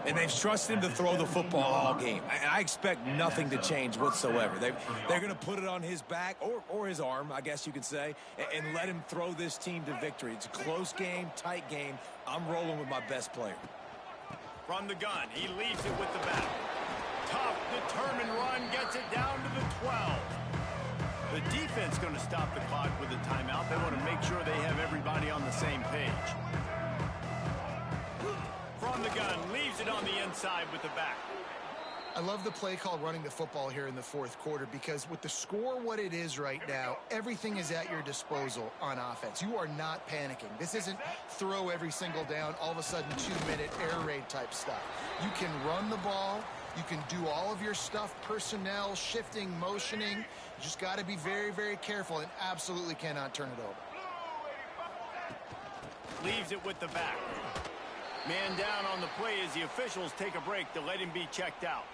And they've trusted him to throw the football all game. And I expect nothing to change whatsoever. They're going to put it on his back, or his arm, I guess you could say, and let him throw this team to victory. It's a close game, tight game. I'm rolling with my best player. From the gun, he leaves it with the back. Tough, determined run, gets it down to the 12. The defense going to stop the clock with a timeout. They want to make sure they have everybody on the same page. From the gun, leaves it on the inside with the back. I love the play call running the football here in the 4th quarter because with the score what it is right now, everything is at your disposal on offense. You are not panicking. This isn't throw every single down, all of a sudden 2-minute air raid type stuff. You can run the ball. You can do all of your stuff, personnel, shifting, motioning. You just got to be very, very careful and absolutely cannot turn it over. Leaves it with the back. Man down on the play as the officials take a break to let him be checked out.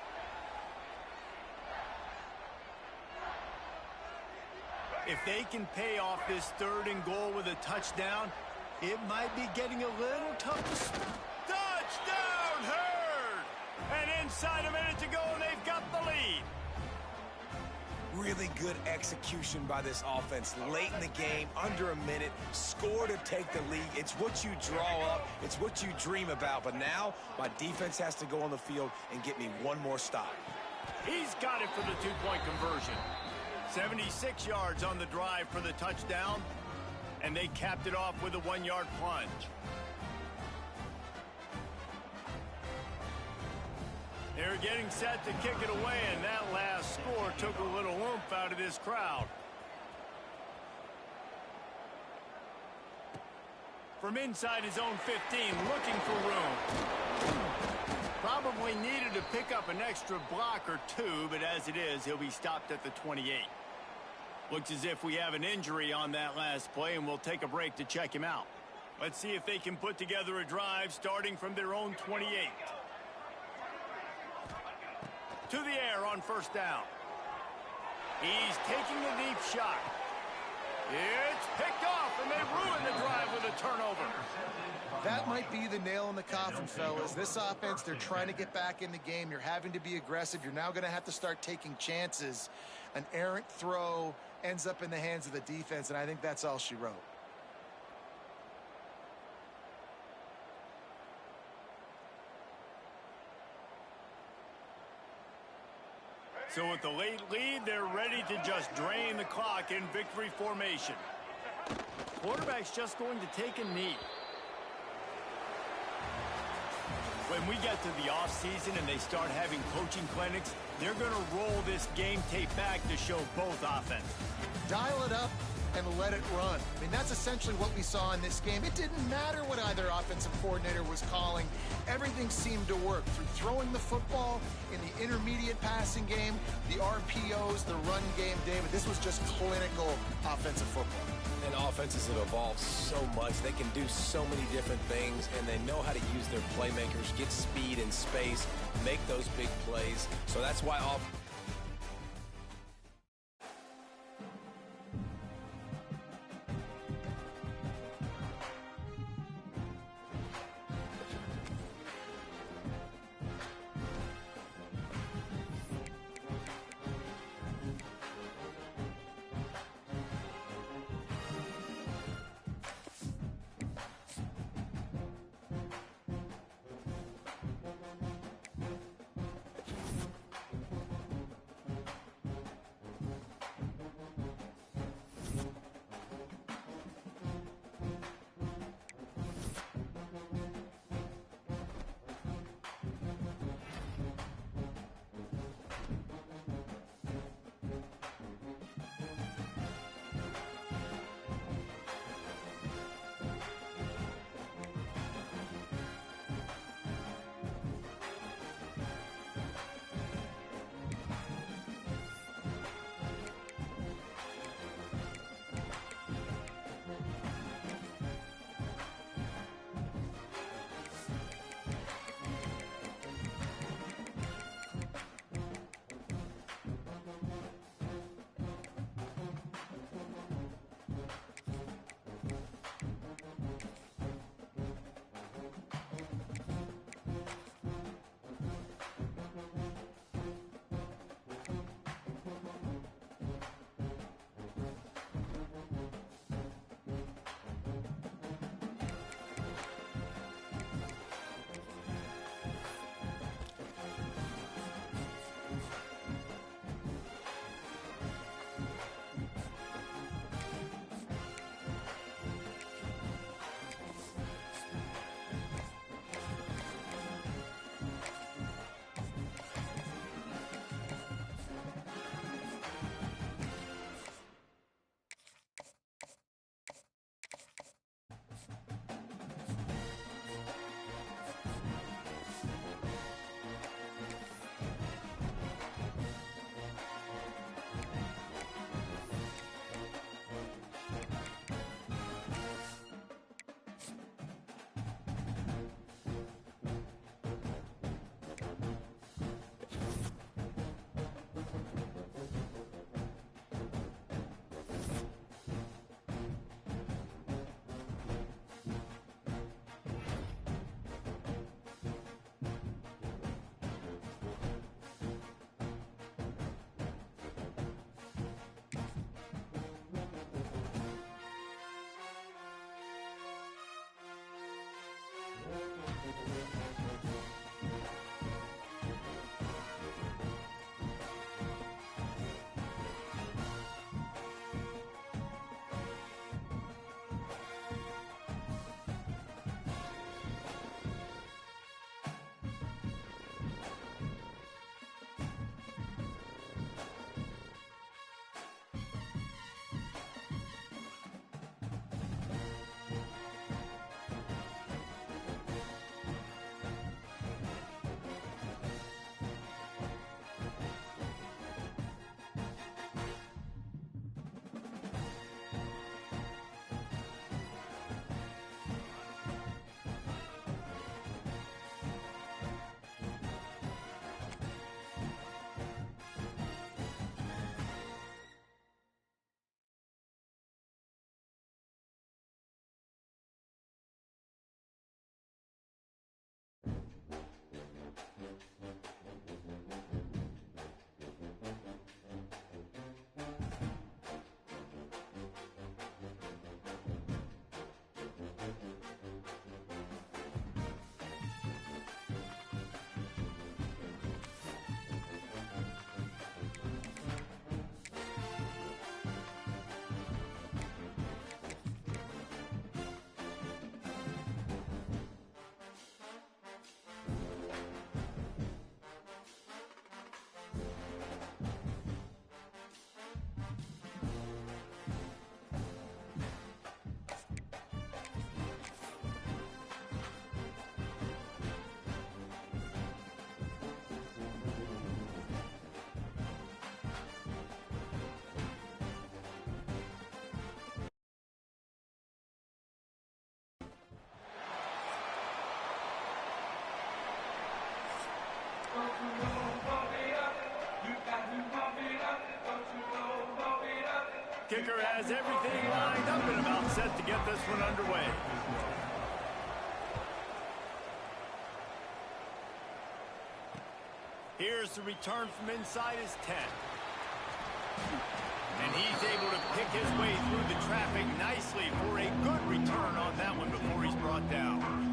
If they can pay off this 3rd and goal with a touchdown, it might be getting a little tough to... Touchdown, Hurd! And inside a minute to go, they've got the lead. Really good execution by this offense late in the game, under a minute, score to take the lead. It's what you draw up. It's what you dream about. But now my defense has to go on the field and get me one more stop. He's got it for the 2-point conversion. 76 yards on the drive for the touchdown, and they capped it off with a 1-yard plunge. They're getting set to kick it away, and that last score took a little oomph out of this crowd. From inside his own 15, looking for room. Probably needed to pick up an extra block or 2, but as it is, he'll be stopped at the 28. Looks as if we have an injury on that last play, and we'll take a break to check him out. Let's see if they can put together a drive starting from their own 28. To the air on 1st down. He's taking a deep shot. It's picked off, and they ruin the drive with a turnover. That might be the nail in the coffin, fellas. This offense, they're trying to get back in the game. You're having to be aggressive. You're now going to have to start taking chances. An errant throw ends up in the hands of the defense, and I think that's all she wrote. So with the late lead, they're ready to just drain the clock in victory formation. Quarterback's just going to take a knee. When we get to the offseason and they start having coaching clinics, they're going to roll this game tape back to show both offense. Dial it up and let it run. I mean, that's essentially what we saw in this game. It didn't matter what either offensive coordinator was calling. Everything seemed to work through throwing the football in the intermediate passing game, the RPOs, the run game, David. This was just clinical offensive football. And offenses have evolved so much. They can do so many different things, and they know how to use their playmakers, get speed and space, make those big plays. So that's why Kicker has everything lined up and about set to get this one underway. Here's the return from inside his 10. And he's able to pick his way through the traffic nicely for a good return on that one before he's brought down.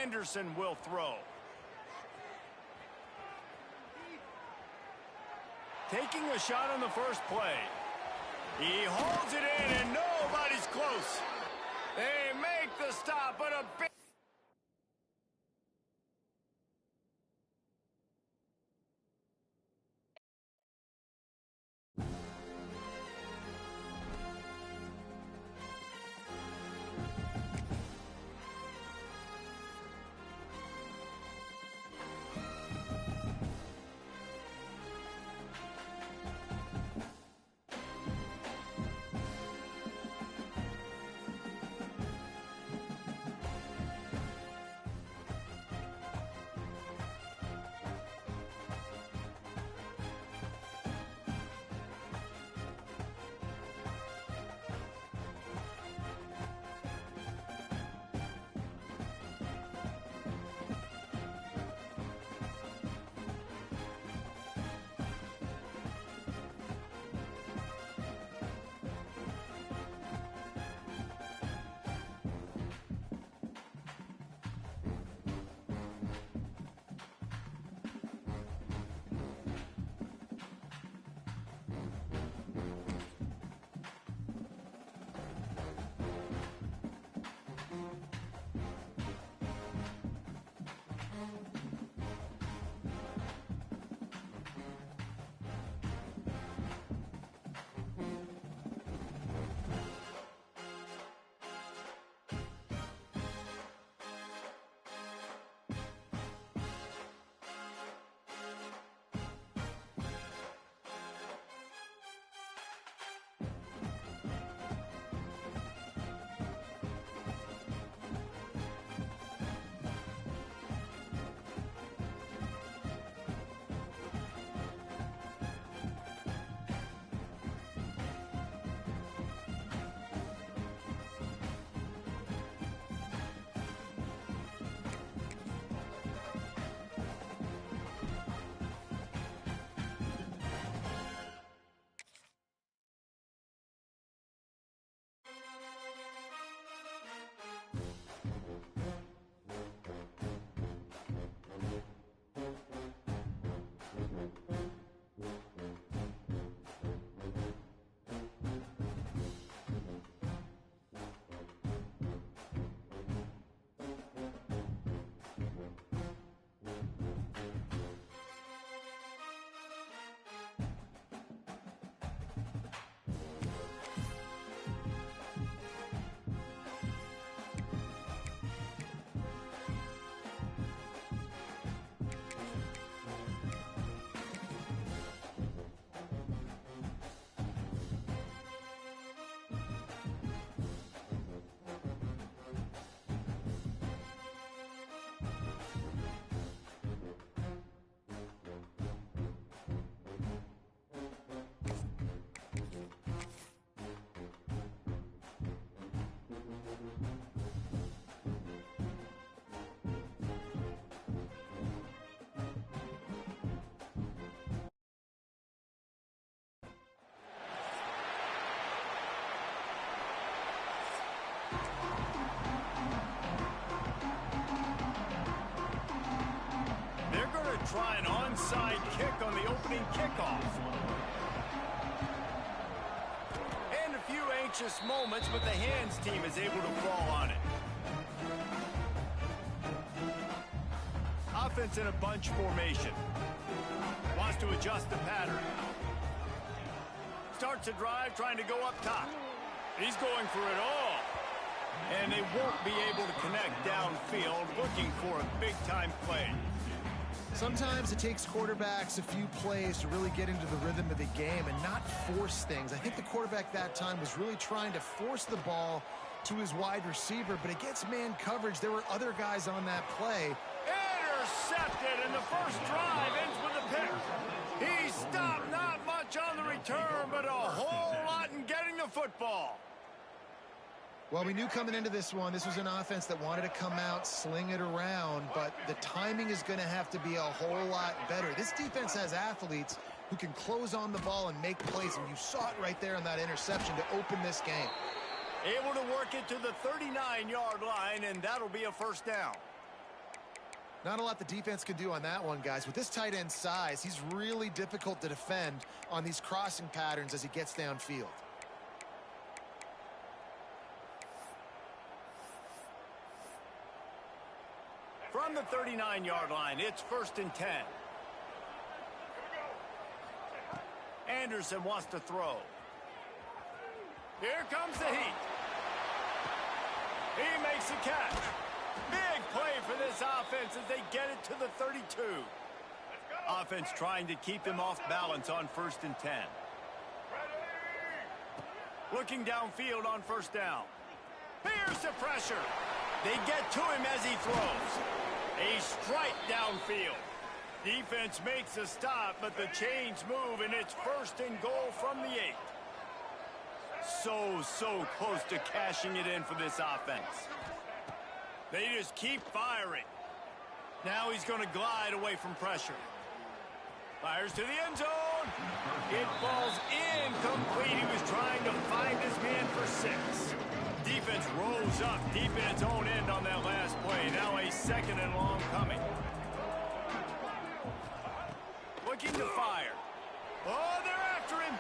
Anderson will throw. Taking a shot on the first play. He holds it in and nobody's close. They make the stop, but a big... try an onside kick on the opening kickoff. And a few anxious moments, but the hands team is able to fall on it. Offense in a bunch formation. Wants to adjust the pattern. Starts a drive trying to go up top. He's going for it all. And they won't be able to connect downfield, looking for a big-time play. Sometimes it takes quarterbacks a few plays to really get into the rhythm of the game and not force things. I think the quarterback that time was really trying to force the ball to his wide receiver, but against man coverage, there were other guys on that play. Intercepted, and the first drive ends with a pick. He stopped, not much on the return, but a whole lot in getting the football. Well, we knew coming into this one, this was an offense that wanted to come out, sling it around, but the timing is going to have to be a whole lot better. This defense has athletes who can close on the ball and make plays, and you saw it right there on that interception to open this game. Able to work it to the 39-yard line, and that'll be a first down. Not a lot the defense can do on that one, guys. With this tight end size, he's really difficult to defend on these crossing patterns as he gets downfield. From the 39-yard line, it's 1st and 10. Anderson wants to throw. Here comes the heat. He makes a catch. Big play for this offense as they get it to the 32. Offense trying to keep him off balance on 1st and 10. Looking downfield on 1st down. Here's the pressure. They get to him as he throws. A strike downfield. Defense makes a stop, but the chains move, and it's 1st and goal from the 8. So close to cashing it in for this offense. They just keep firing. Now he's going to glide away from pressure. Fires to the end zone. It falls incomplete. He was trying to find his man for 6. Defense rose up deep in its own end on that last play. Now a 2nd and long coming. Looking to fire. Oh, they're after him.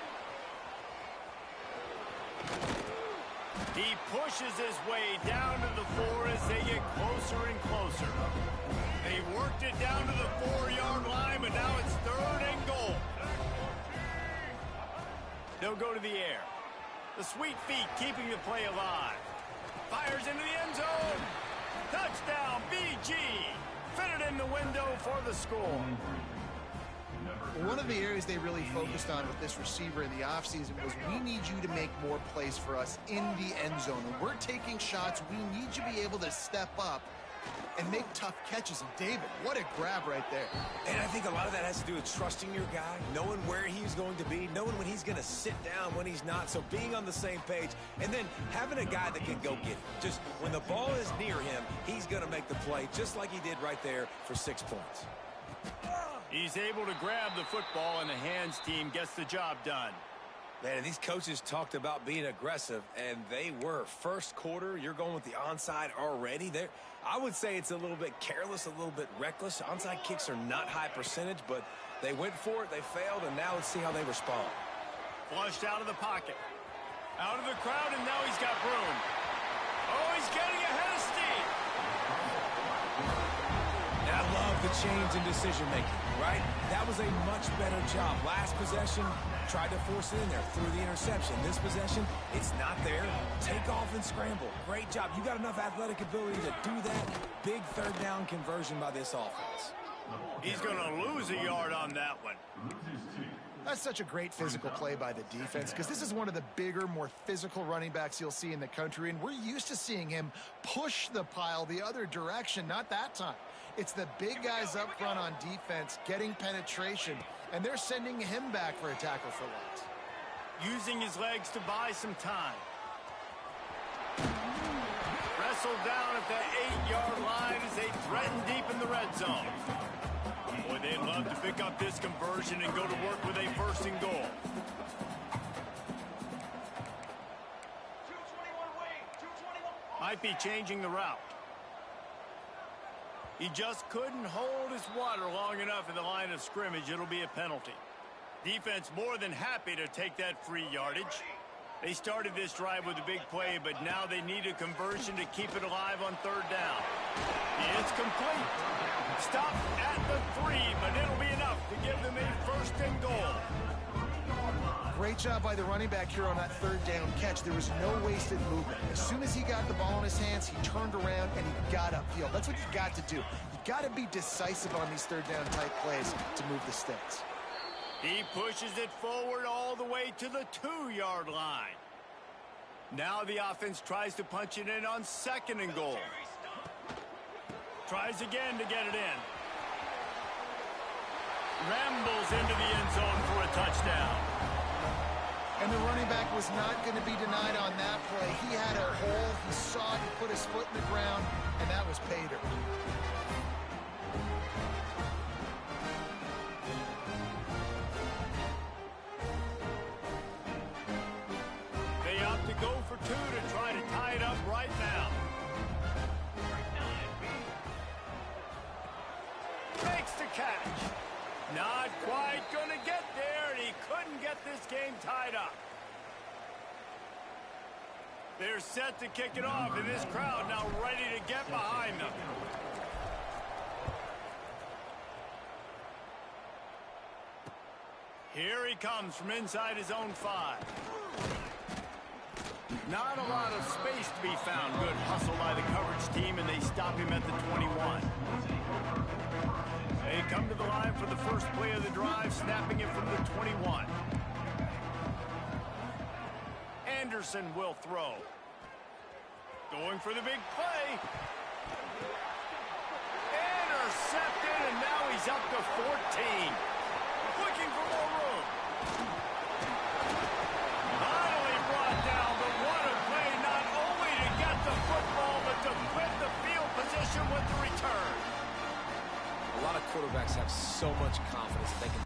He pushes his way down to the 4 as they get closer and closer. They worked it down to the 4-yard line, but now it's 3rd and goal. They'll go to the air. The sweet feet keeping the play alive. Fires into the end zone. Touchdown, BG. Fitted in the window for the score. One of the areas they really focused on with this receiver in the offseason was we need you to make more plays for us in the end zone. When we're taking shots, we need you to be able to step up and make tough catches. And David, what a grab right there. And I think a lot of that has to do with trusting your guy, knowing where he's going to be, knowing when he's going to sit down, when he's not. So being on the same page, and then having a guy that can go get it. Just when the ball is near him, he's going to make the play, just like he did right there for 6 points. He's able to grab the football, and the hands team gets the job done. Man, these coaches talked about being aggressive, and they were. First quarter, you're going with the onside already. There, I would say it's a little bit careless, a little bit reckless. Onside kicks are not high percentage, but they went for it, they failed, and now let's see how they respond. Flushed out of the pocket. Out of the crowd, and now he's got room. Oh, he's getting ahead of steam. I love the change in decision-making, right? That was a much better job. Last possession, tried to force it in there, threw the interception. This possession, it's not there. Take off and scramble. Great job. You got enough athletic ability to do that. Big 3rd down conversion by this offense. He's going to lose a yard on that one. That's such a great physical play by the defense because this is one of the bigger, more physical running backs you'll see in the country, and we're used to seeing him push the pile the other direction, not that time. It's the big guys up front on defense getting penetration, and they're sending him back for a tackle for loss. Using his legs to buy some time. Wrestled down at the 8-yard line as they threaten deep in the red zone. Boy, they'd love to pick up this conversion and go to work with a 1st and goal. Might be changing the route. He just couldn't hold his water long enough in the line of scrimmage. It'll be a penalty. Defense more than happy to take that free yardage. They started this drive with a big play, but now they need a conversion to keep it alive on third down. It's complete. Stopped at the 3, but it'll be enough to give them a first and goal. Great job by the running back here on that third down catch. There was no wasted movement. As soon as he got the ball in his hands, he turned around and he got upfield. That's what you got to do. You got to be decisive on these third down type plays to move the sticks. He pushes it forward all the way to the 2-yard line. Now the offense tries to punch it in on second and goal. Tries again to get it in. Rambles into the end zone for a touchdown. And the running back was not going to be denied on that play. He had a hole. He saw it. He put his foot in the ground, and that was pay dirt. They opt to go for 2 to try to tie it up right now. Makes the catch. Not quite going to get there, and he couldn't get this game tied up. They're set to kick it off, and this crowd now ready to get behind them. Here he comes from inside his own 5. Not a lot of space to be found. Good hustle by the coverage team, and they stop him at the 21. They come to the line for the first play of the drive, snapping it from the 21. Anderson will throw. Going for the big play. Intercepted, and now he's up to 14. Looking for more room. Not only brought down, but what a play, not only to get the football, but to flip the field position with the return. A lot of quarterbacks have so much confidence that they can.